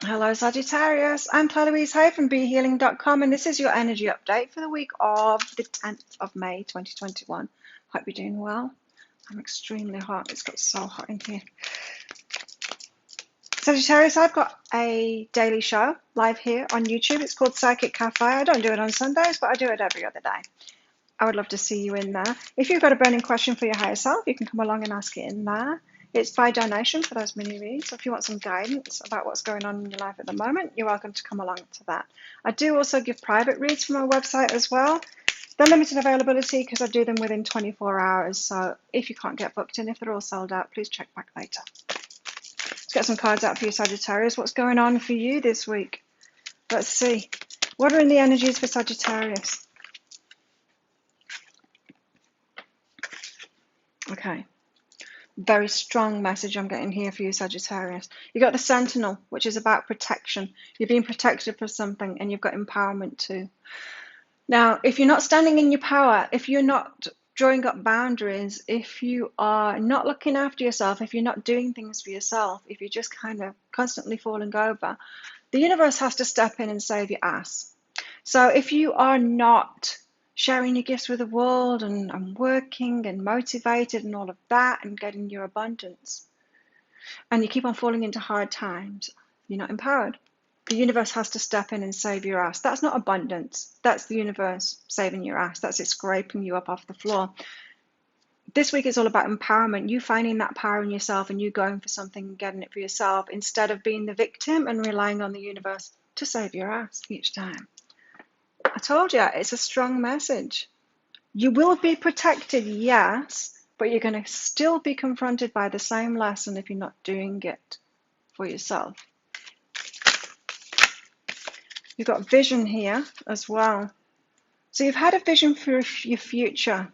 Hello, Sagittarius. I'm Claire-Louise Hay from BeHealing.com, and this is your energy update for the week of the 10th of May 2021. Hope you're doing well. I'm extremely hot. It's got so hot in here. Sagittarius, I've got a daily show live here on YouTube. It's called Psychic Cafe. I don't do it on Sundays, but I do it every other day. I would love to see you in there. If you've got a burning question for your higher self, you can come along and ask it in there. It's by donation for those mini reads. So if you want some guidance about what's going on in your life at the moment, you're welcome to come along to that. I do also give private reads from my website as well. They're limited availability because I do them within 24 hours. So if you can't get booked in, if they're all sold out, please check back later. Let's get some cards out for you, Sagittarius. What's going on for you this week? Let's see. What are in the energies for Sagittarius? Okay. Very strong message I'm getting here for you, Sagittarius. You got the Sentinel, which is about protection. You're being protected for something, and you've got empowerment too. Now, if you're not standing in your power, if you're not drawing up boundaries, if you are not looking after yourself, if you're not doing things for yourself, if you're just kind of constantly falling over, the universe has to step in and save your ass. So if you are not sharing your gifts with the world and working and motivated and all of that and getting your abundance, and you keep on falling into hard times, you're not empowered. The universe has to step in and save your ass. That's not abundance. That's the universe saving your ass. That's it scraping you up off the floor. This week is all about empowerment, you finding that power in yourself and you going for something and getting it for yourself instead of being the victim and relying on the universe to save your ass each time. I told you, it's a strong message. You will be protected, yes, but you're going to still be confronted by the same lesson if you're not doing it for yourself. You've got vision here as well. So you've had a vision for your future,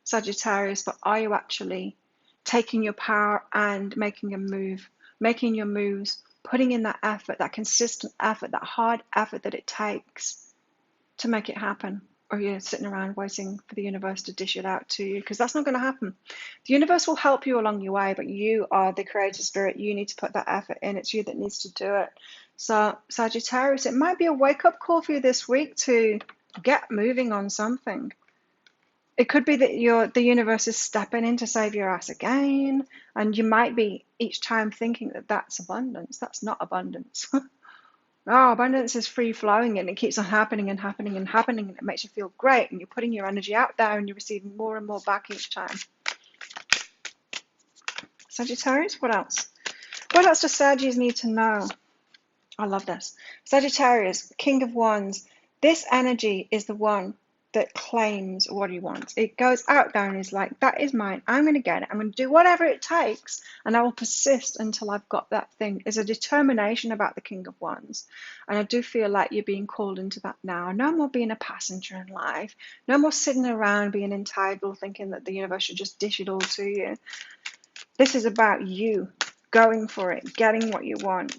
Sagittarius, but are you actually taking your power and making a move, making your moves, putting in that effort, that consistent effort, that hard effort that it takes to make it happen? Or you're sitting around waiting for the universe to dish it out to you, because that's not going to happen. The universe will help you along your way, but you are the creative spirit. You need to put that effort in. It's you that needs to do it. So Sagittarius, it might be a wake-up call for you this week to get moving on something. It could be that the universe is stepping in to save your ass again, and you might be each time thinking that that's abundance. That's not abundance. Oh, abundance is free flowing and it keeps on happening and happening and happening, and it makes you feel great, and you're putting your energy out there and you're receiving more and more back each time. Sagittarius, what else? What else does Sagittarius need to know? I love this. Sagittarius, King of Wands. This energy is the one that claims what he wants. It goes out there and is like, that is mine. I'm going to get it. I'm going to do whatever it takes, and I will persist until I've got that thing. There's a determination about the King of Wands, and I do feel like you're being called into that now. No more being a passenger in life. No more sitting around being entitled, thinking that the universe should just dish it all to you. This is about you going for it, getting what you want,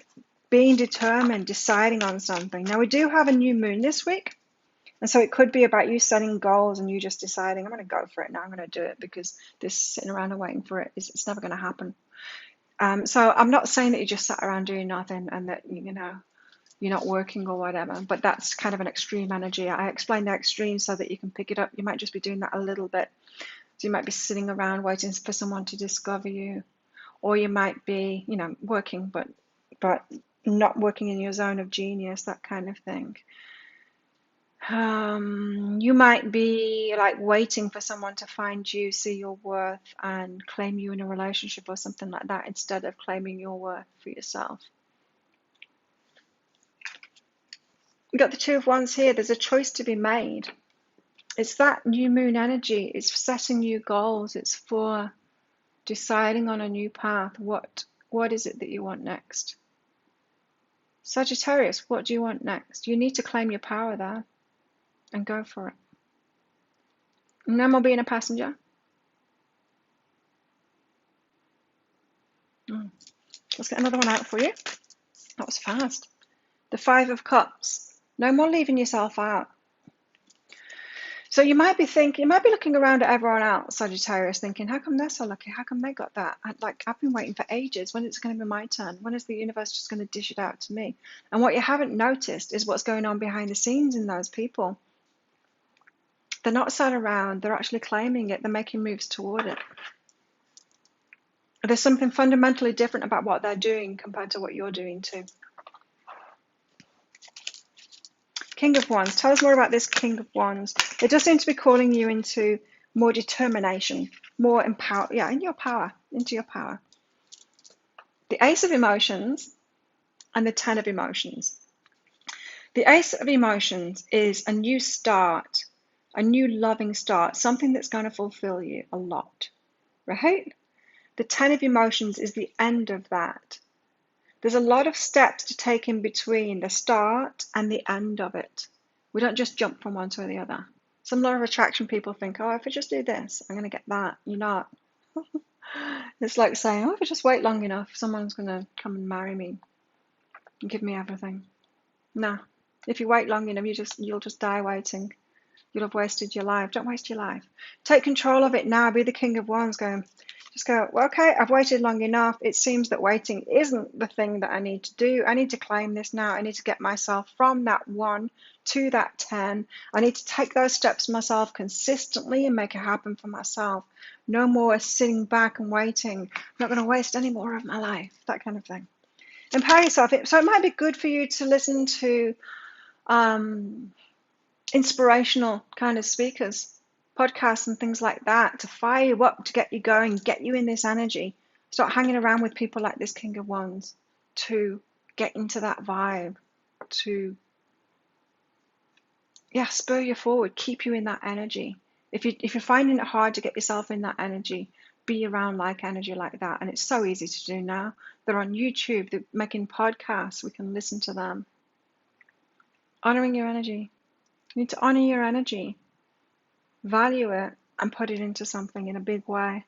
being determined, deciding on something. Now, we do have a new moon this week. And so it could be about you setting goals and you just deciding, I'm going to go for it now. I'm going to do it, because this sitting around and waiting for it, it's never going to happen. So I'm not saying that you just sat around doing nothing and that, you're not working or whatever, but that's kind of an extreme energy. I explain the extreme so that you can pick it up. You might just be doing that a little bit. So you might be sitting around waiting for someone to discover you, or you might be, working, but not working in your zone of genius, that kind of thing. You might be like waiting for someone to find you, see your worth, and claim you in a relationship or something like that, instead of claiming your worth for yourself. You got the Two of Wands here. There's a choice to be made. It's that new moon energy. It's setting new goals. It's for deciding on a new path. What is it that you want next? Sagittarius, what do you want next? You need to claim your power there and go for it. No more being a passenger. Let's get another one out for you. That was fast. The Five of Cups. No more leaving yourself out. So you might be thinking, you might be looking around at everyone else, Sagittarius, thinking, how come they're so lucky? How come they got that? I've been waiting for ages. When is it going to be my turn? When is the universe just going to dish it out to me? And what you haven't noticed is what's going on behind the scenes in those people. They're not sat around. They're actually claiming it. They're making moves toward it. There's something fundamentally different about what they're doing compared to what you're doing too. King of Wands. Tell us more about this King of Wands. It does seem to be calling you into more determination, more empower. Yeah, into your power. The Ace of Emotions and the Ten of Emotions. The Ace of Emotions is a new start, a new loving start, something that's going to fulfill you a lot, right? The Ten of Emotions is the end of that. There's a lot of steps to take in between the start and the end of it. We don't just jump from one to the other. Some law of attraction people think, oh, if I just do this, I'm going to get that. You're not. It's like saying, oh, if I just wait long enough, someone's going to come and marry me and give me everything. No. If you wait long enough, you'll just die waiting. You'll have wasted your life. Don't waste your life. Take control of it now. Be the King of Wands. Just go, well, okay, I've waited long enough. It seems that waiting isn't the thing that I need to do. I need to claim this now. I need to get myself from that 1 to that 10. I need to take those steps myself consistently and make it happen for myself. No more sitting back and waiting. I'm not going to waste any more of my life. That kind of thing. Empower yourself. So it might be good for you to listen to inspirational kind of speakers, podcasts and things like that to fire you up, to get you going, get you in this energy. Start hanging around with people like this King of Wands to get into that vibe, to spur you forward, keep you in that energy. If you're finding it hard to get yourself in that energy, be around like energy like that. And it's so easy to do now. They're on YouTube, they're making podcasts, we can listen to them. Honoring your energy. You need to honor your energy, value it, and put it into something in a big way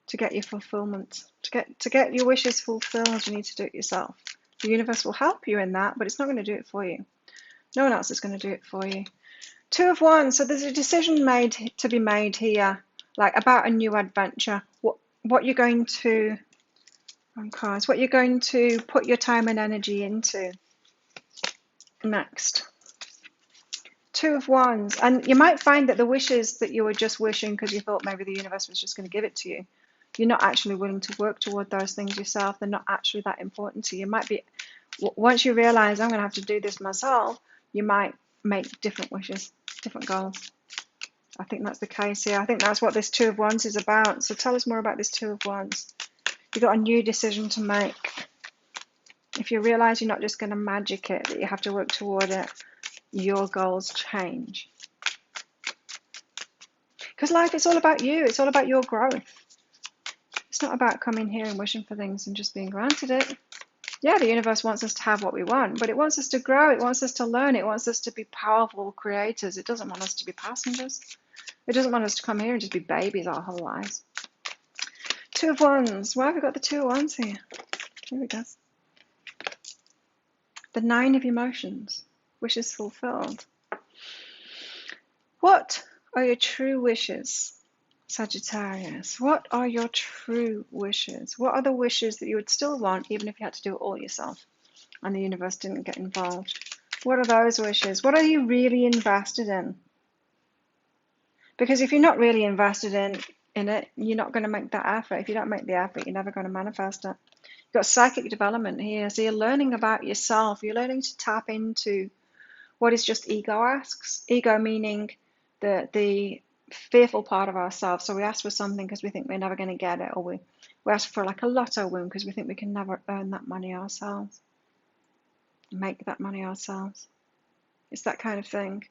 to get your fulfillment. To get your wishes fulfilled, you need to do it yourself. The universe will help you in that, but it's not going to do it for you. No one else is going to do it for you. Two of Wands. So there's a decision to be made here, like about a new adventure. What you're going to what you're going to put your time and energy into next. Two of Wands. And you might find that the wishes that you were just wishing because you thought maybe the universe was just going to give it to you, you're not actually willing to work toward those things yourself. They're not actually that important to you. You might be, once you realize I'm going to have to do this myself, you might make different wishes, different goals. I think that's the case here. I think that's what this Two of Wands is about. So tell us more about this Two of Wands. You've got a new decision to make. If you realize you're not just going to magic it, that you have to work toward it, your goals change. Because life is all about you. It's all about your growth. It's not about coming here and wishing for things and just being granted it. Yeah, the universe wants us to have what we want, but it wants us to grow. It wants us to learn. It wants us to be powerful creators. It doesn't want us to be passengers. It doesn't want us to come here and just be babies our whole lives. Two of Wands. Why have we got the Two of Wands here? Here we go. The Nine of Emotions. Wishes fulfilled. What are your true wishes, Sagittarius? What are your true wishes? What are the wishes that you would still want even if you had to do it all yourself and the universe didn't get involved? What are those wishes? What are you really invested in? Because if you're not really invested in it, you're not going to make that effort. If you don't make the effort, you're never going to manifest it. You've got psychic development here. So you're learning about yourself. You're learning to tap into what is just ego asks. Ego meaning the fearful part of ourselves. So we ask for something because we think we're never going to get it, or we ask for like a lotto win because we think we can never earn that money ourselves, make that money ourselves. It's that kind of thing.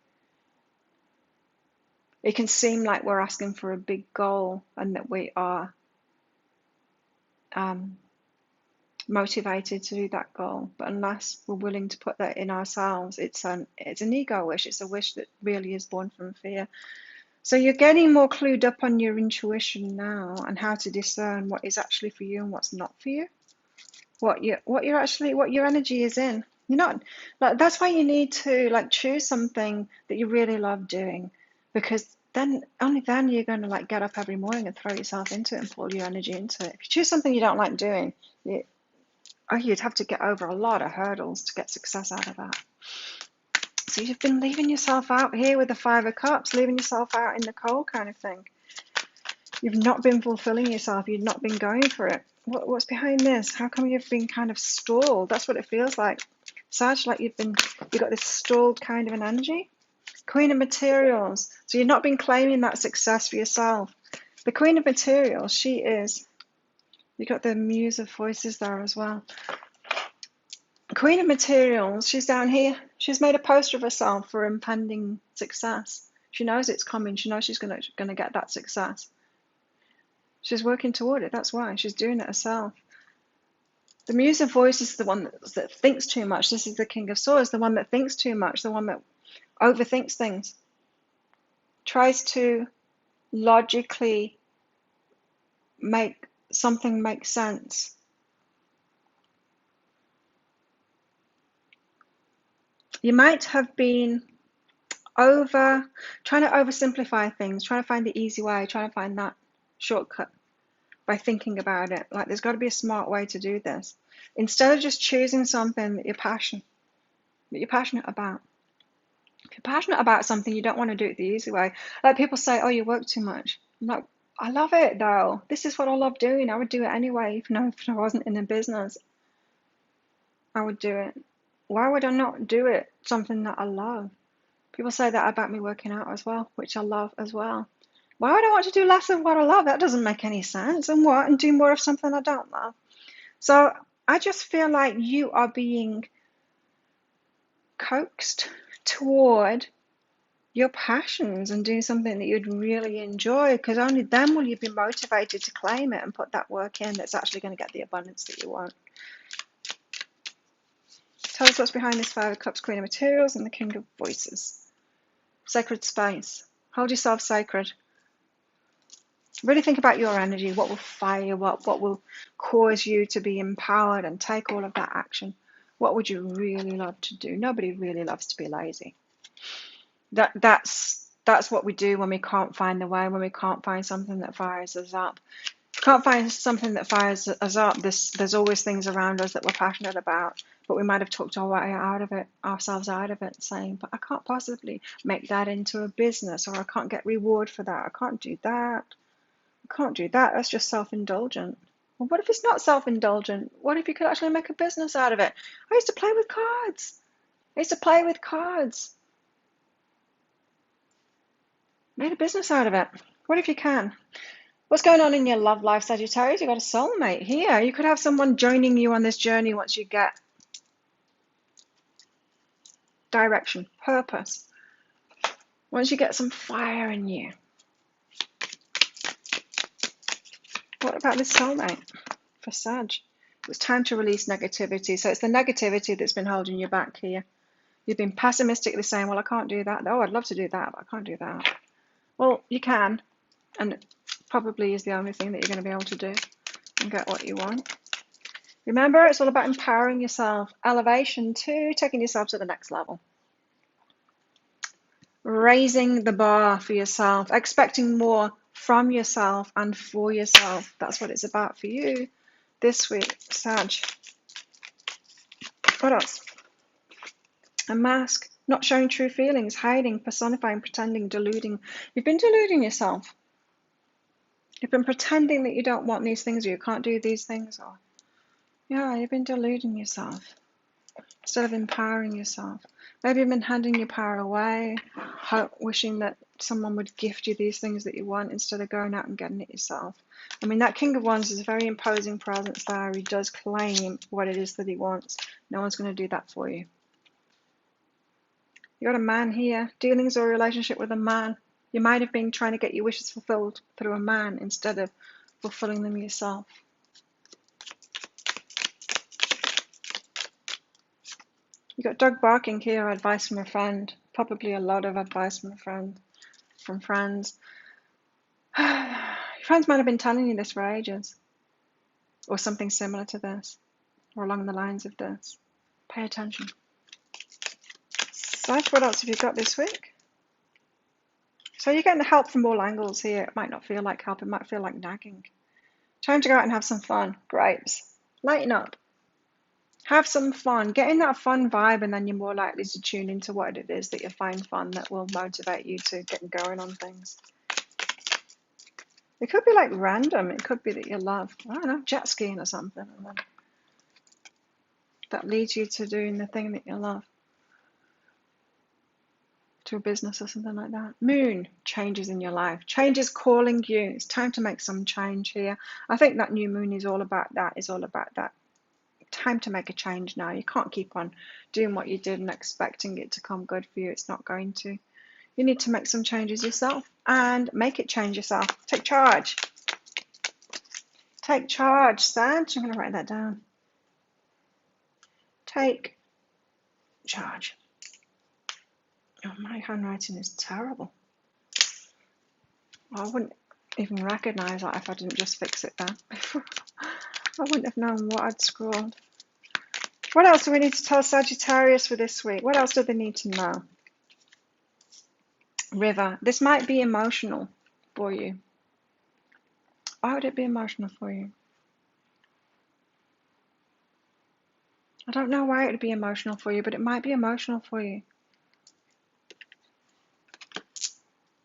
It can seem like we're asking for a big goal and that we are motivated to do that goal, but unless we're willing to put that in ourselves, it's an ego wish. It's a wish that really is born from fear. So you're getting more clued up on your intuition now and how to discern what is actually for you and what's not for you, what your energy is in. You're not, like, that's why you need to choose something that you really love doing, because then only then you're going to like get up every morning and throw yourself into it and pour your energy into it. If you choose something you don't like doing, you'd have to get over a lot of hurdles to get success out of that. So you've been leaving yourself out here with the Five of Cups, leaving yourself out in the cold kind of thing. You've not been fulfilling yourself. You've not been going for it. What's behind this? How come you've been kind of stalled? That's what it feels like. Sag, like you've got this stalled kind of an energy. Queen of Materials. So you've not been claiming that success for yourself. The Queen of Materials, you've got the Muse of Voices there as well. Queen of Materials, she's down here. She's made a poster of herself for impending success. She knows it's coming. She knows she's going to get that success. She's working toward it. That's why she's doing it herself. The Muse of Voices is the one that thinks too much. This is the King of Swords, the one that thinks too much, the one that overthinks things. Tries to logically make something make sense. You might have been trying to oversimplify things, trying to find the easy way, trying to find that shortcut by thinking about it. Like there's got to be a smart way to do this. Instead of just choosing something that you're passionate about. If you're passionate about something, you don't want to do it the easy way. Like people say, oh, you work too much. I'm like, I love it though. This is what I love doing. I would do it anyway, even if I wasn't in a business. I would do it. Why would I not do it? Something that I love. People say that about me working out as well, which I love as well. Why would I want to do less of what I love? That doesn't make any sense. And do more of something I don't love? So I just feel like you are being coaxed toward your passions and doing something that you'd really enjoy, because only then will you be motivated to claim it and put that work in that's actually going to get the abundance that you want. Tell us what's behind this Five of Cups, Queen of Materials, and the King of Voices. Sacred space. Hold yourself sacred. Really think about your energy. What will fire you up? What will cause you to be empowered and take all of that action? What would you really love to do? Nobody really loves to be lazy. That's what we do when we can't find the way, when we can't find something that fires us up. Can't find something that fires us up. There's always things around us that we're passionate about, but we might have talked our way ourselves out of it, saying, but I can't possibly make that into a business, or I can't get reward for that. I can't do that. I can't do that. That's just self-indulgent. Well, what if it's not self-indulgent? What if you could actually make a business out of it? I used to play with cards. Made a business out of it. What if you can? What's going on in your love life, Sagittarius? You've got a soulmate here. You could have someone joining you on this journey once you get direction, purpose. Once you get some fire in you. What about this soulmate for Sag? It's time to release negativity. So it's the negativity that's been holding you back here. You've been pessimistically saying, well, I can't do that. Oh, I'd love to do that, but I can't do that. Well, you can, and it probably is the only thing that you're going to be able to do and get what you want. Remember, it's all about empowering yourself. Elevation 2, taking yourself to the next level. Raising the bar for yourself, expecting more from yourself and for yourself. That's what it's about for you this week, Sag. What else? A mask, not showing true feelings, hiding, personifying, pretending, deluding. You've been deluding yourself. You've been pretending that you don't want these things, or you can't do these things, or you've been deluding yourself instead of empowering yourself. Maybe you've been handing your power away, wishing that someone would gift you these things that you want instead of going out and getting it yourself. I mean, that King of Wands is a very imposing presence there. He does claim what it is that he wants. No one's going to do that for you. You got a man here, dealings or a relationship with a man. You might have been trying to get your wishes fulfilled through a man instead of fulfilling them yourself. You got dog barking here, advice from a friend. Probably a lot of advice from a friend, from friends. Your friends might have been telling you this for ages, or something similar to this, or along the lines of this. Pay attention. So what else have you got this week? So you're getting the help from all angles here. It might not feel like help. It might feel like nagging. Time to go out and have some fun. Grapes. Lighten up. Have some fun. Get in that fun vibe, and then you're more likely to tune into what it is that you find fun that will motivate you to get going on things. It could be like random. It could be that you love, I don't know, jet skiing or something. And then that leads you to doing the thing that you love. To a business or something like that. Moon, changes in your life. Change is calling you. It's time to make some change here. I think that new moon is all about that. It's all about that. Time to make a change now. You can't keep on doing what you did and expecting it to come good for you. It's not going to. You need to make some changes yourself and make it change yourself. Take charge. Take charge, Sag. I'm going to write that down. Take charge. Oh, my handwriting is terrible. I wouldn't even recognize that if I didn't just fix it down before. I wouldn't have known what I'd scrawled. What else do we need to tell Sagittarius for this week? What else do they need to know? River. This might be emotional for you. Why would it be emotional for you? I don't know why it would be emotional for you, but it might be emotional for you.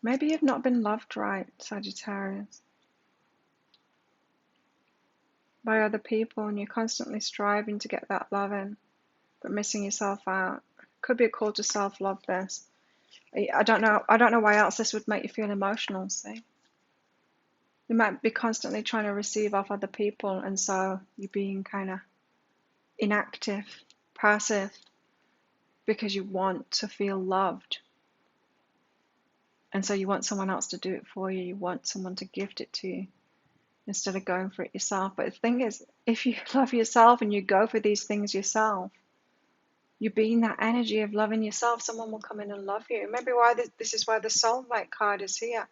Maybe you've not been loved right, Sagittarius, by other people, and you're constantly striving to get that love in, but missing yourself out. Could be a call to self-love, this. I don't know why else this would make you feel emotional, see? You might be constantly trying to receive off other people, and so you're being kind of inactive, passive, because you want to feel loved. And so you want someone else to do it for you. You want someone to gift it to you instead of going for it yourself. But the thing is, if you love yourself and you go for these things yourself, you being that energy of loving yourself, someone will come in and love you. Maybe why this is why the soulmate card is here.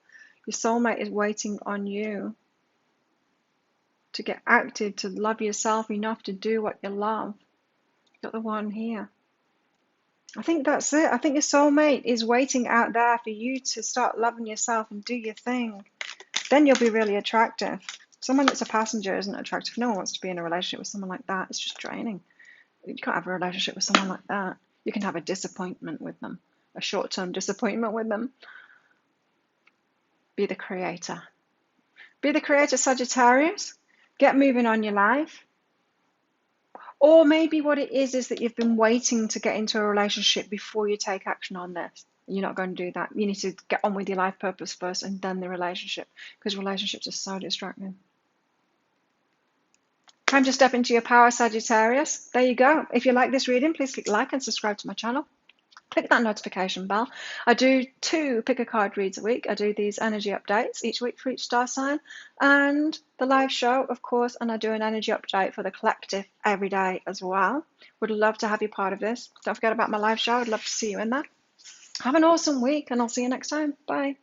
Your soulmate is waiting on you to get active, to love yourself enough to do what you love. Got the one here. I think that's it. I think your soulmate is waiting out there for you to start loving yourself and do your thing. Then you'll be really attractive. Someone that's a passenger isn't attractive. No one wants to be in a relationship with someone like that. It's just draining. You can't have a relationship with someone like that. You can have a disappointment with them, a short-term disappointment with them. Be the creator. Be the creator, Sagittarius. Get moving on your life. Or maybe what it is that you've been waiting to get into a relationship before you take action on this. You're not going to do that. You need to get on with your life purpose first and then the relationship, because relationships are so distracting. Time to step into your power, Sagittarius. There you go. If you like this reading, please click like and subscribe to my channel. Click that notification bell. I do 2 pick a card reads a week. I do these energy updates each week for each star sign, and the live show, of course, and I do an energy update for the collective every day as well. Would love to have you part of this. Don't forget about my live show. I'd love to see you in that. Have an awesome week, and I'll see you next time. Bye.